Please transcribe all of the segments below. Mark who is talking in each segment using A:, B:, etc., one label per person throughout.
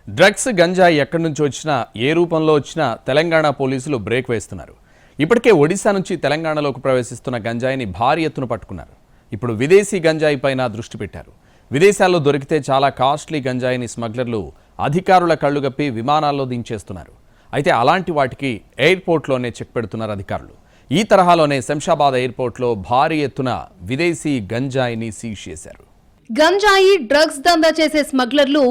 A: Drugs గంజాయి ఎక్కడి నుంచి వచ్చినా ఏ రూపంలో వచ్చినా తెలంగాణ పోలీసులు బ్రేక్ వేస్తున్నారు. ఇప్పటికే ఒడిశా నుంచి తెలంగాణలోకి ప్రవేశిస్తున్న గంజాయిని భారీ ఎత్తున పట్టుకున్నారు. ఇప్పుడు విదేశీ గంజాయి పైన దృష్టి పెట్టారు. విదేశాల్లో దొరికితే చాలా కాస్ట్లీ గంజాయిని స్మగ్లర్లు అధికారుల కళ్ళుగప్పి విమానాల్లో దించేస్తున్నారు. అయితే అలాంటి వాటికి ఎయిర్పోర్ట్లోనే చెక్ పెడుతున్నారు అధికారులు. ఈ తరహాలోనే శంషాబాద్ ఎయిర్పోర్ట్లో భారీ ఎత్తున విదేశీ గంజాయిని సీజ్ చేశారు.
B: గంజాయి డ్రగ్స్ దందా చేసే స్మగ్లర్లు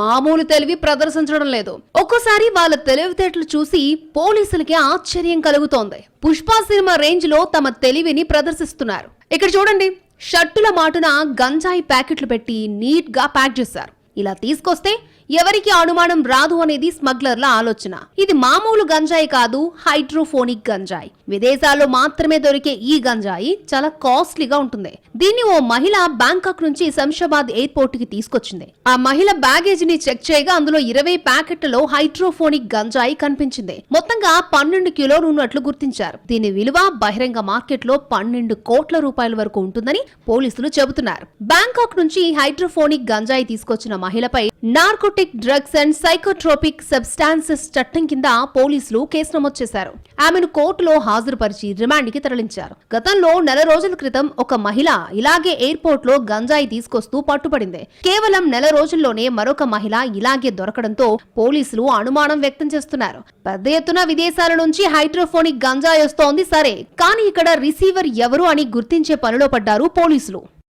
B: మామూలు తెలివి ప్రదర్శించడం లేదు. ఒక్కోసారి వాళ్ళ తెలివితేటలు చూసి పోలీసులకి ఆశ్చర్యం కలుగుతోంది. పుష్ప సినిమా రేంజ్ లో తమ తెలివిని ప్రదర్శిస్తున్నారు. ఇక్కడ చూడండి, షర్టుల మాటున గంజాయి ప్యాకెట్లు పెట్టి నీట్ గా ప్యాక్ చేశారు. ఇలా తీసుకొస్తే ఎవరికి అనుమానం రాదు అనేది స్మగ్లర్ల ఆలోచన. ఇది మామూలు గంజాయి కాదు, హైడ్రోఫోనిక్ గంజాయి. విదేశాల్లో మాత్రమే దొరికే ఈ గంజాయి చాలా కాస్ట్లీగా ఉంటుంది. దీన్ని ఓ మహిళ బ్యాంకాక్ నుంచి శంషాబాద్ ఎయిర్పోర్ట్ కి తీసుకొచ్చింది. ఆ మహిళ బ్యాగేజ్ ని చెక్ చేయగా అందులో 20 ప్యాకెట్లలో హైడ్రోఫోనిక్ గంజాయి కనిపించింది. మొత్తంగా 12 కిలోలు ఉన్నట్లు గుర్తించారు. దీని విలువ బహిరంగ మార్కెట్ లో 12 కోట్ల రూపాయల వరకు ఉంటుందని పోలీసులు చెబుతున్నారు. బ్యాంకాక్ నుంచి హైడ్రోఫోనిక్ గంజాయి తీసుకొచ్చిన మహిళపై narcotic drugs and psychotropic substances చట్టం కింద పోలీసులు కేసు నమోదు చేశారు. ఆమెను కోర్టులో హాజరుపరిచి రిమాండ్ కి తరలించారు. గతంలో 4 రోజుల క్రితం ఒక మహిళ ఇలాగే ఎయిర్పోర్ట్ లో గంజాయి తీసుకొస్తూ పట్టుబడింది. కేవలం 4 రోజుల్లోనే మరొక మహిళ ఇలాగే దొరకడంతో పోలీసులు అనుమానం వ్యక్తం చేస్తున్నారు. పెద్ద ఎత్తున విదేశాల నుంచి హైడ్రోఫోనిక్ గంజాయి వస్తోంది సరే, కానీ ఇక్కడ రిసీవర్ ఎవరు అని గుర్తించే పనిలో పడ్డారు పోలీసులు.